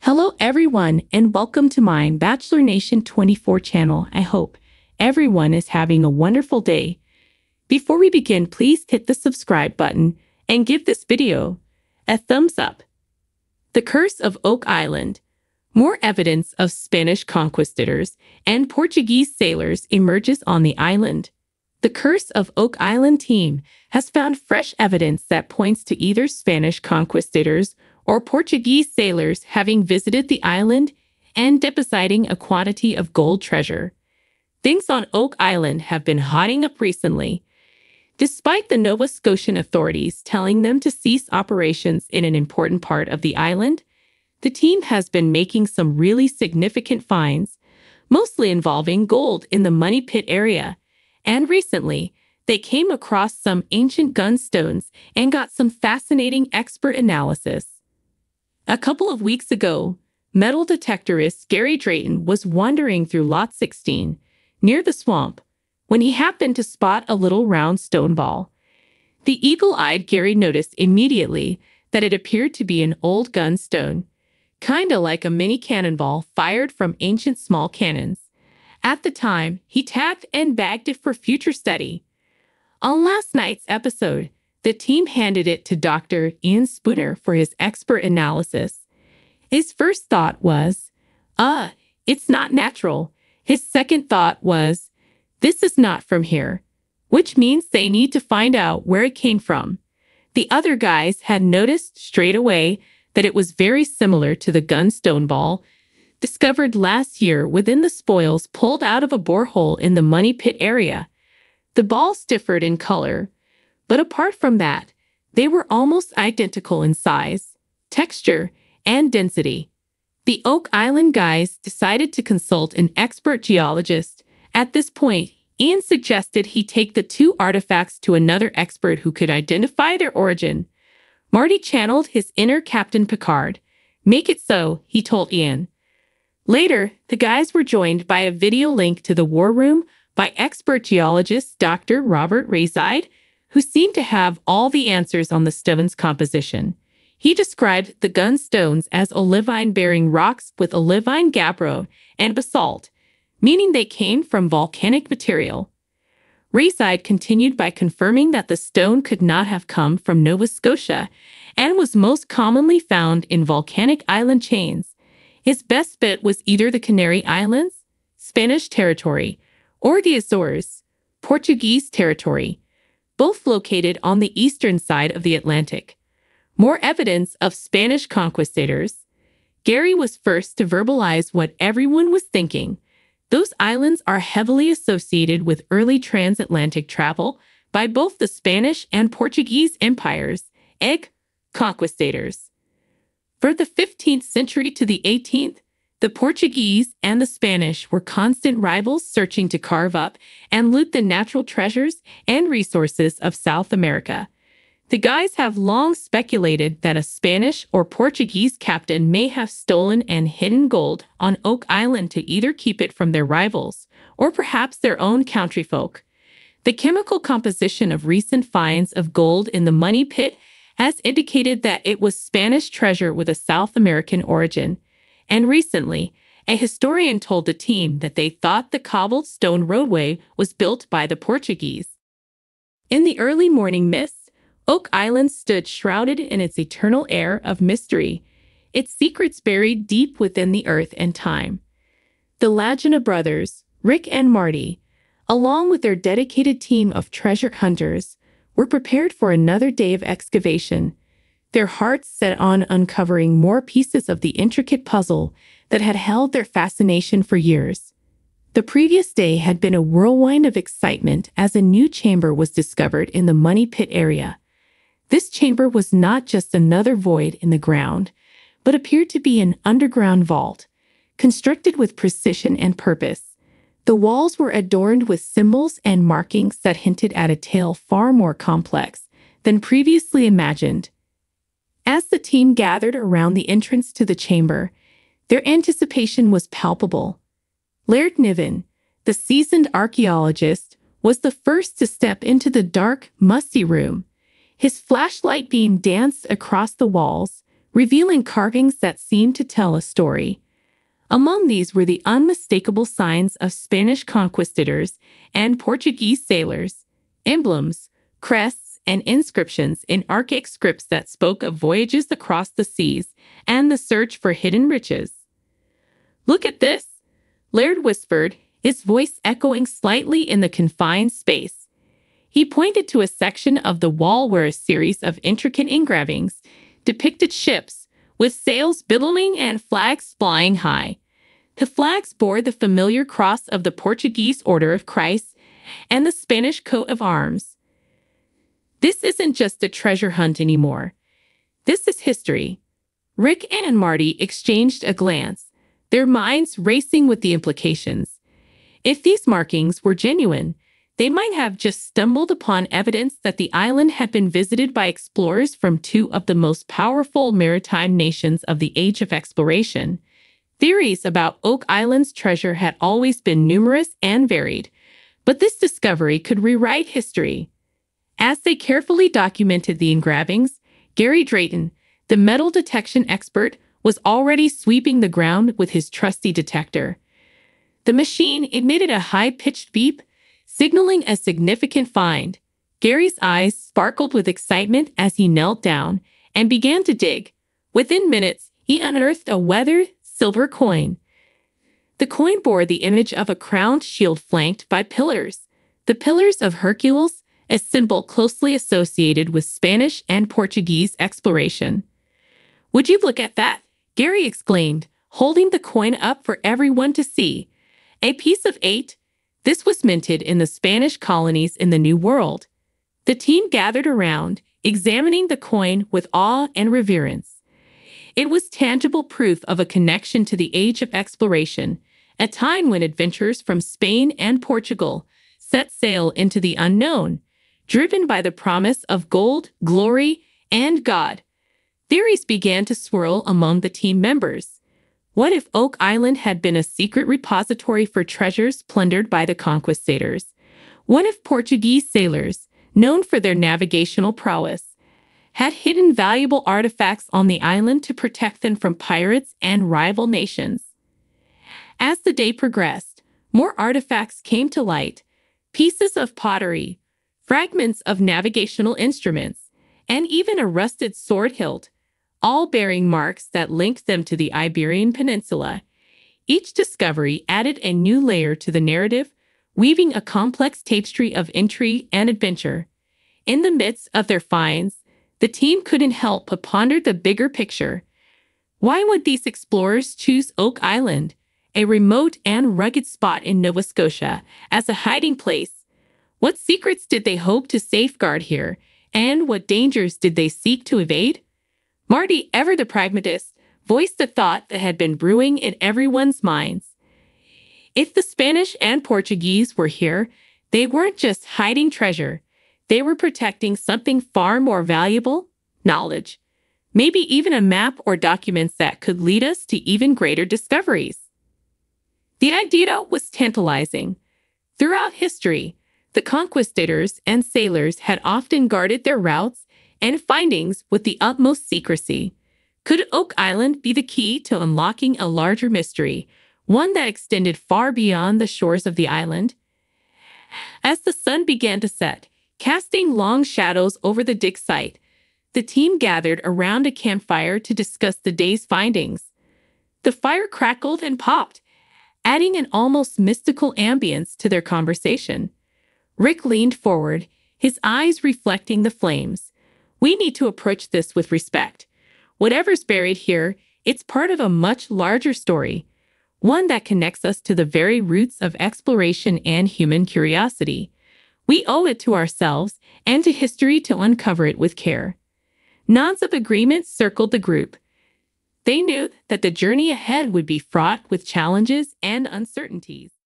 Hello everyone and welcome to my Bachelor Nation 24 channel. I hope everyone is having a wonderful day. Before we begin, please hit the subscribe button and give this video a thumbs up. The Curse of Oak Island. More evidence of Spanish conquistadors and Portuguese sailors emerges on the island. The Curse of Oak Island team has found fresh evidence that points to either Spanish conquistadors or Portuguese sailors having visited the island and depositing a quantity of gold treasure. Things on Oak Island have been hotting up recently. Despite the Nova Scotian authorities telling them to cease operations in an important part of the island, the team has been making some really significant finds, mostly involving gold in the Money Pit area. And recently, they came across some ancient gunstones and got some fascinating expert analysis. A couple of weeks ago, metal detectorist Gary Drayton was wandering through Lot 16, near the swamp, when he happened to spot a little round stone ball. The eagle-eyed Gary noticed immediately that it appeared to be an old gunstone, kinda like a mini cannonball fired from ancient small cannons. At the time, he tagged and bagged it for future study. On last night's episode, the team handed it to Dr. Ian Spooner for his expert analysis. His first thought was, it's not natural. His second thought was, this is not from here, which means they need to find out where it came from. The other guys had noticed straight away that it was very similar to the gunstone ball discovered last year within the spoils pulled out of a borehole in the Money Pit area. The balls differed in color, but apart from that, they were almost identical in size, texture, and density. The Oak Island guys decided to consult an expert geologist. At this point, Ian suggested he take the two artifacts to another expert who could identify their origin. Marty channeled his inner Captain Picard. Make it so, he told Ian. Later, the guys were joined by a video link to the war room by expert geologist Dr. Robert Rayside, who seemed to have all the answers on the stone's composition. He described the gunstones as olivine-bearing rocks with olivine gabbro and basalt, meaning they came from volcanic material. Rayside continued by confirming that the stone could not have come from Nova Scotia and was most commonly found in volcanic island chains. His best bet was either the Canary Islands, Spanish territory, or the Azores, Portuguese territory, both located on the eastern side of the Atlantic. More evidence of Spanish conquistadors. Gary was first to verbalize what everyone was thinking. Those islands are heavily associated with early transatlantic travel by both the Spanish and Portuguese empires, conquistadors. For the 15th century to the 18th, the Portuguese and the Spanish were constant rivals searching to carve up and loot the natural treasures and resources of South America. The guys have long speculated that a Spanish or Portuguese captain may have stolen and hidden gold on Oak Island to either keep it from their rivals or perhaps their own countryfolk. The chemical composition of recent finds of gold in the Money Pit has indicated that it was Spanish treasure with a South American origin. And recently, a historian told the team that they thought the cobbled stone roadway was built by the Portuguese. In the early morning mist, Oak Island stood shrouded in its eternal air of mystery, its secrets buried deep within the earth and time. The Laguna brothers, Rick and Marty, along with their dedicated team of treasure hunters, were prepared for another day of excavation, their hearts set on uncovering more pieces of the intricate puzzle that had held their fascination for years. The previous day had been a whirlwind of excitement as a new chamber was discovered in the Money Pit area. This chamber was not just another void in the ground, but appeared to be an underground vault, constructed with precision and purpose. The walls were adorned with symbols and markings that hinted at a tale far more complex than previously imagined. As the team gathered around the entrance to the chamber, their anticipation was palpable. Laird Niven, the seasoned archaeologist, was the first to step into the dark, musty room. His flashlight beam danced across the walls, revealing carvings that seemed to tell a story. Among these were the unmistakable signs of Spanish conquistadors and Portuguese sailors, emblems, crests, and inscriptions in archaic scripts that spoke of voyages across the seas and the search for hidden riches. "Look at this," Laird whispered, his voice echoing slightly in the confined space. He pointed to a section of the wall where a series of intricate engravings depicted ships with sails billowing and flags flying high. The flags bore the familiar cross of the Portuguese Order of Christ and the Spanish coat of arms. "This isn't just a treasure hunt anymore. This is history." Rick and Marty exchanged a glance, their minds racing with the implications. If these markings were genuine, they might have just stumbled upon evidence that the island had been visited by explorers from two of the most powerful maritime nations of the Age of Exploration. Theories about Oak Island's treasure had always been numerous and varied, but this discovery could rewrite history. As they carefully documented the engravings, Gary Drayton, the metal detection expert, was already sweeping the ground with his trusty detector. The machine emitted a high-pitched beep, signaling a significant find. Gary's eyes sparkled with excitement as he knelt down and began to dig. Within minutes, he unearthed a weathered silver coin. The coin bore the image of a crowned shield flanked by pillars, the Pillars of Hercules, a symbol closely associated with Spanish and Portuguese exploration. "Would you look at that?" Gary exclaimed, holding the coin up for everyone to see. A piece of 8. This was minted in the Spanish colonies in the New World. The team gathered around, examining the coin with awe and reverence. It was tangible proof of a connection to the Age of Exploration, a time when adventurers from Spain and Portugal set sail into the unknown, driven by the promise of gold, glory, and God. Theories began to swirl among the team members. What if Oak Island had been a secret repository for treasures plundered by the Conquistadors? What if Portuguese sailors, known for their navigational prowess, had hidden valuable artifacts on the island to protect them from pirates and rival nations? As the day progressed, more artifacts came to light: pieces of pottery, fragments of navigational instruments, and even a rusted sword hilt, all bearing marks that linked them to the Iberian Peninsula. Each discovery added a new layer to the narrative, weaving a complex tapestry of intrigue and adventure. In the midst of their finds, the team couldn't help but ponder the bigger picture. Why would these explorers choose Oak Island, a remote and rugged spot in Nova Scotia, as a hiding place? What secrets did they hope to safeguard here, and what dangers did they seek to evade? Marty, ever the pragmatist, voiced a thought that had been brewing in everyone's minds. If the Spanish and Portuguese were here, they weren't just hiding treasure. They were protecting something far more valuable: knowledge. Maybe even a map or documents that could lead us to even greater discoveries. The idea was tantalizing. Throughout history, the conquistadors and sailors had often guarded their routes and findings with the utmost secrecy. Could Oak Island be the key to unlocking a larger mystery, one that extended far beyond the shores of the island? As the sun began to set, casting long shadows over the dig site, the team gathered around a campfire to discuss the day's findings. The fire crackled and popped, adding an almost mystical ambience to their conversation. Rick leaned forward, his eyes reflecting the flames. "We need to approach this with respect. Whatever's buried here, it's part of a much larger story, one that connects us to the very roots of exploration and human curiosity. We owe it to ourselves and to history to uncover it with care." Nods of agreement circled the group. They knew that the journey ahead would be fraught with challenges and uncertainties.